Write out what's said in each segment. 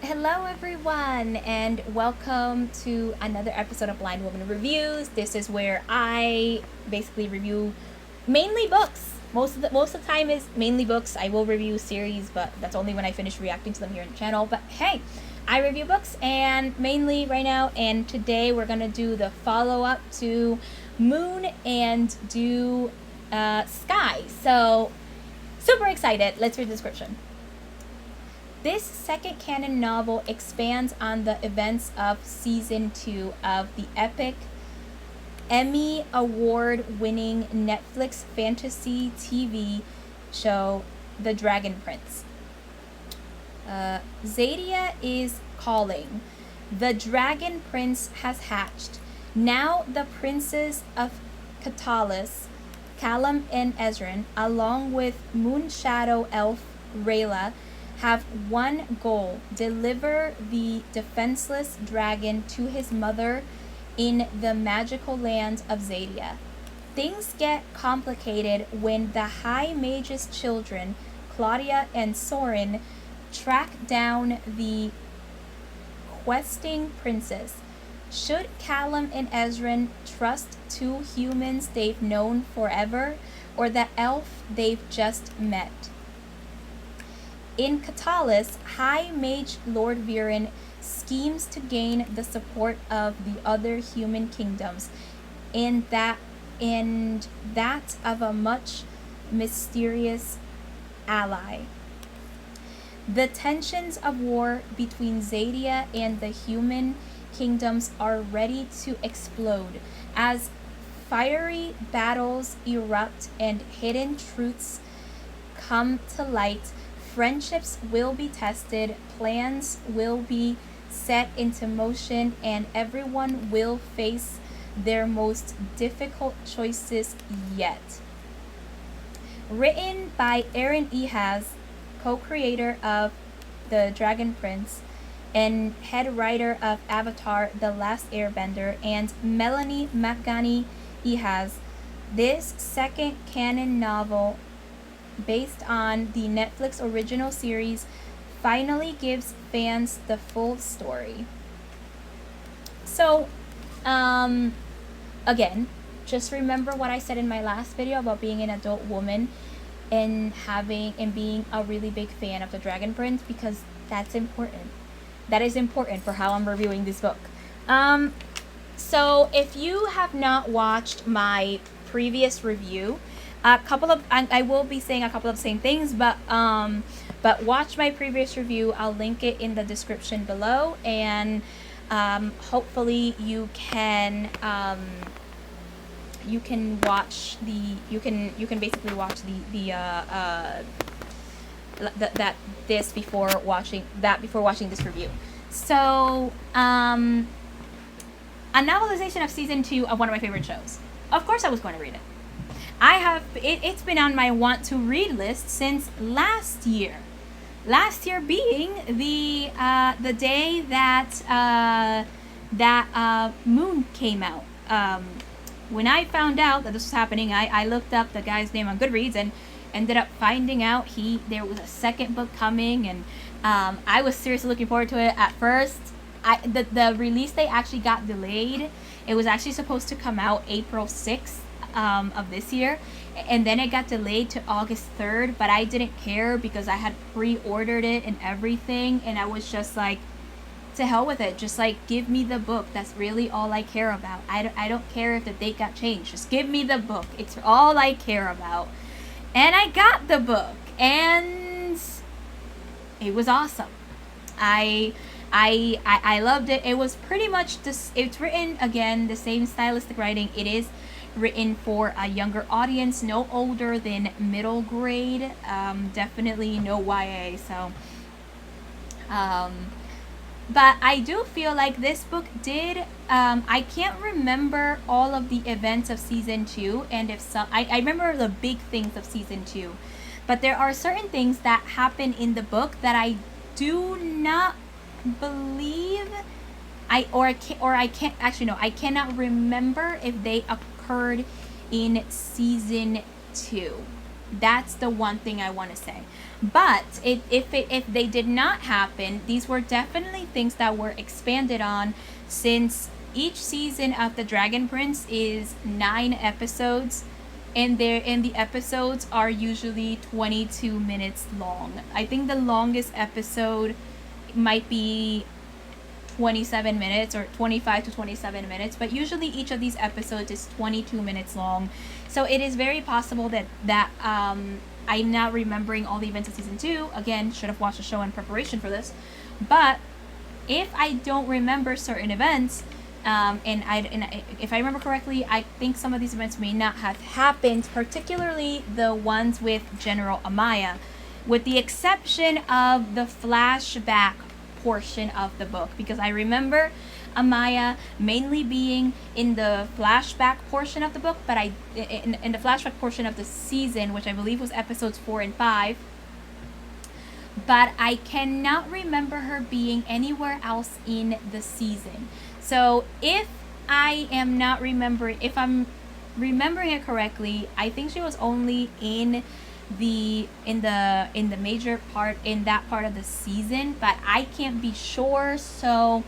Hello, everyone, and welcome to another episode of Blind Woman Reviews. This is where I basically review mainly books. Most of the time is mainly books. I will review series, but that's only when I finish reacting to them here on the channel. But hey, I review books and mainly right now. And today we're gonna do the follow up to Moon and do Sky. So super excited. Let's read the description. This second canon novel expands on the events of Season 2 of the epic Emmy Award-winning Netflix fantasy TV show The Dragon Prince. Zadia is calling. The Dragon Prince has hatched. Now the princes of Catalyst, Callum and Ezran, along with Moonshadow Elf Rayla, have one goal: deliver the defenseless dragon to his mother in the magical land of Zadia. Things get complicated when the High Mage's children, Claudia and Soren, track down the questing princess. Should Callum and Ezran trust two humans they've known forever, or the elf they've just met? In Catalyst, High Mage Lord Viren schemes to gain the support of the other human kingdoms, and that of a much mysterious ally. The tensions of war between Zadia and the human kingdoms are ready to explode as fiery battles erupt and hidden truths come to light. Friendships will be tested, plans will be set into motion, and everyone will face their most difficult choices yet. Written by Ehasz, co-creator of The Dragon Prince and head writer of Avatar: The Last Airbender, and Melanie McGaney Ehasz, this second canon novel based on the Netflix original series finally gives fans the full story. So, again, just remember what I said in my last video about being an adult woman and being a really big fan of The Dragon Prince, because that's important. That is important for how I'm reviewing this book. So if you have not watched my previous review, I will be saying a couple of the same things, but watch my previous review. I'll link it in the description below, and hopefully you can basically watch before watching this review. So a novelization of season 2 of one of my favorite shows. Of course I was going to read it. It's been on my want to read list since last year. Last year being the day that Moon came out. When I found out that this was happening, I looked up the guy's name on Goodreads and ended up finding out there was a second book coming, and I was seriously looking forward to it at first. The release date actually got delayed. It was actually supposed to come out April 6th. Of this year, and then it got delayed to August 3rd, but I didn't care because I had pre-ordered it and everything, and I was just like, to hell with it, just like, give me the book. That's really all I care about. I don't care if the date got changed, just give me the book. It's all I care about. And I got the book, and it was awesome. I loved it. It was pretty much this. It's written, again, the same stylistic writing. It is written for a younger audience, no older than middle grade, definitely no YA. So but I do feel like this book did, I can't remember all of the events of season 2, and if so, I remember the big things of season 2, but there are certain things that happen in the book that I do not believe I cannot remember if they occurred in season 2. That's the one thing I want to say. But if they did not happen, these were definitely things that were expanded on, since each season of The Dragon Prince is 9 episodes, and the episodes are usually 22 minutes long. I think the longest episode might be 27 minutes or 25 to 27 minutes, but usually each of these episodes is 22 minutes long. So it is very possible that I'm not remembering all the events of season 2. Again, should have watched the show in preparation for this. But if I don't remember certain events, if I remember correctly, I think some of these events may not have happened, particularly the ones with General Amaya, with the exception of the flashback portion of the book, because I remember Amaya mainly being in the flashback portion of the book, but in the flashback portion of the season, which I believe was episodes 4 and 5, but I cannot remember her being anywhere else in the season. So if I'm remembering it correctly, I think she was only in the major part, in that part of the season, but I can't be sure. So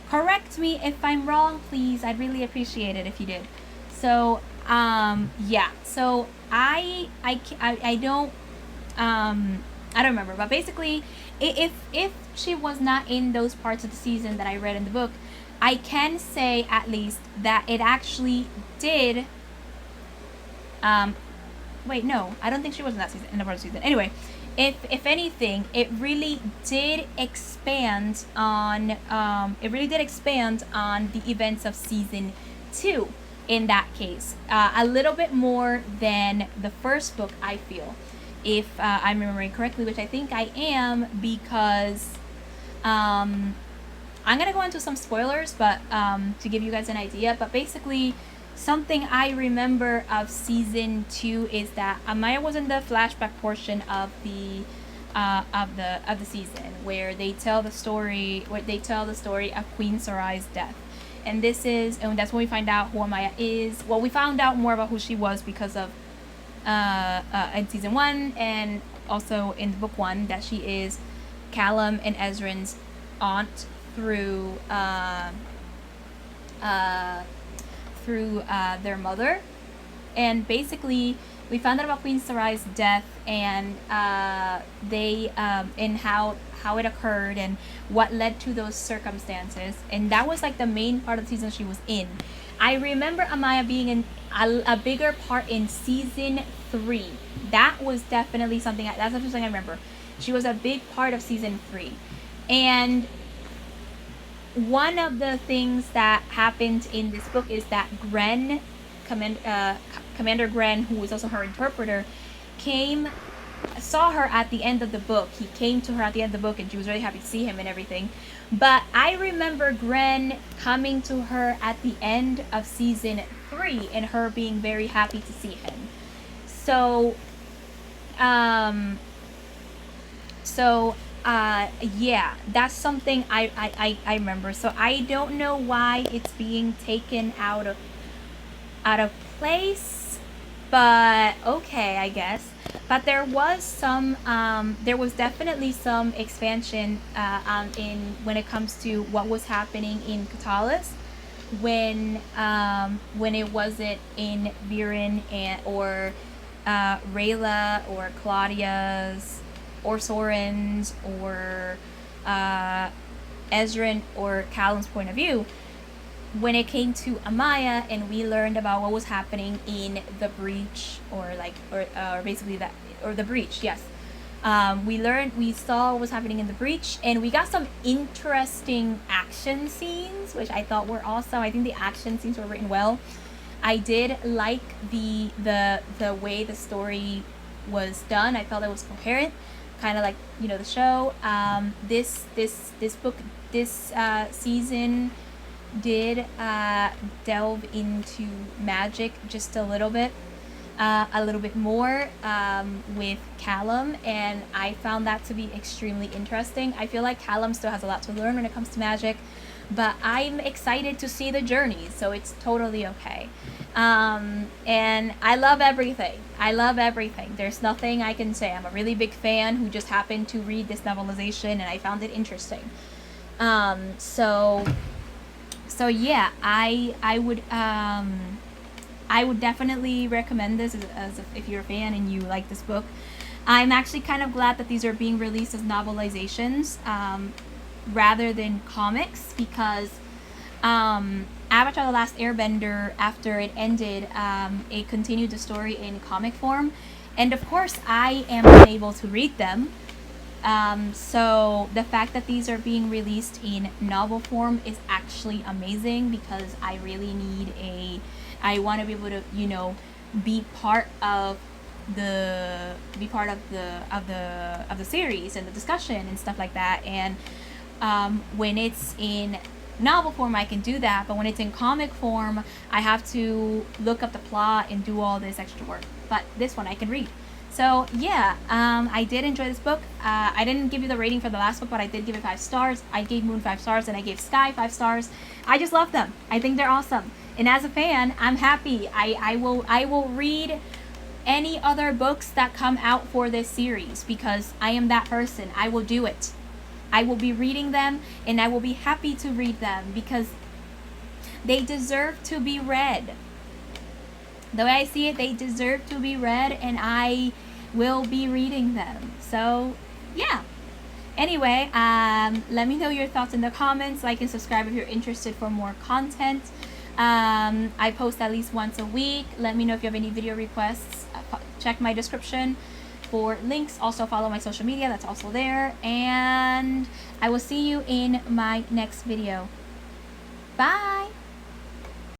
correct me if I'm wrong, please. I'd really appreciate it if you did. So yeah. So I don't remember, but basically, if she was not in those parts of the season that I read in the book, I can say at least that it actually did. Wait, no, I don't think she was in that season, in the part of the season. Anyway, if anything, it really did expand on. It really did expand on the events of season 2. In that case, a little bit more than the first book, I feel, if I'm remembering correctly, which I think I am, because I'm going to go into some spoilers, but to give you guys an idea. But basically, something I remember of season 2 is that Amaya was in the flashback portion of the season, where they tell the story of Queen Sarai's death. And that's when we find out who Amaya is. Well, we found out more about who she was because of in season 1, and also in book 1, that she is Callum and Ezran's aunt through their mother. And basically, we found out about Queen Sarai's death, and and how it occurred and what led to those circumstances. And that was like the main part of the season she was in. I remember Amaya being in a bigger part in season 3. That was definitely something. That's something I remember. She was a big part of season 3, and one of the things that happened in this book is that Gren, Commander Gren, who was also her interpreter, saw her at the end of the book. He came to her at the end of the book, and she was really happy to see him and everything. But I remember Gren coming to her at the end of season 3, and her being very happy to see him. So, yeah, that's something I remember. So I don't know why it's being taken out of place, but okay, I guess. But there was definitely some expansion when it comes to what was happening in Katalis when it wasn't in Viren or Rayla or Claudia's or Soren's or Ezran or Callum's point of view, when it came to Amaya, and we learned about what was happening in the breach, or the breach. Yes, we saw what was happening in the breach, and we got some interesting action scenes, which I thought were awesome. I think the action scenes were written well. I did like the way the story was done. I felt it was coherent, kind of like the show. This season did delve into magic just a little bit more with Callum, and I found that to be extremely interesting. I feel like Callum still has a lot to learn when it comes to magic, but I'm excited to see the journey, so it's totally okay. And I love everything. I love everything. There's nothing I can say. I'm a really big fan who just happened to read this novelization, and I found it interesting. So yeah, I would definitely recommend this as if you're a fan and you like this book. I'm actually kind of glad that these are being released as novelizations rather than comics, because Avatar: The Last Airbender, after it ended, it continued the story in comic form, and of course I am unable to read them. So the fact that these are being released in novel form is actually amazing, because I really need I want to be able to, you know, be part of the series and the discussion and stuff like that. And when it's in novel form, I can do that, but when it's in comic form, I have to look up the plot and do all this extra work. But this one I can read. So yeah, I did enjoy this book. I didn't give you the rating for the last book, but I did give it 5 stars. I gave Moon 5 stars, and I gave Sky 5 stars. I just love them. I think they're awesome. And as a fan, I'm happy. I will read any other books that come out for this series, because I am that person. I will do it. I will be reading them, and I will be happy to read them, because they deserve to be read. The way I see it, they deserve to be read, and I will be reading them. So yeah. Anyway, let me know your thoughts in the comments. Like and subscribe if you're interested for more content. I post at least once a week. Let me know if you have any video requests. Check my description for links. Also follow my social media, that's also there. And I will see you in my next video. Bye!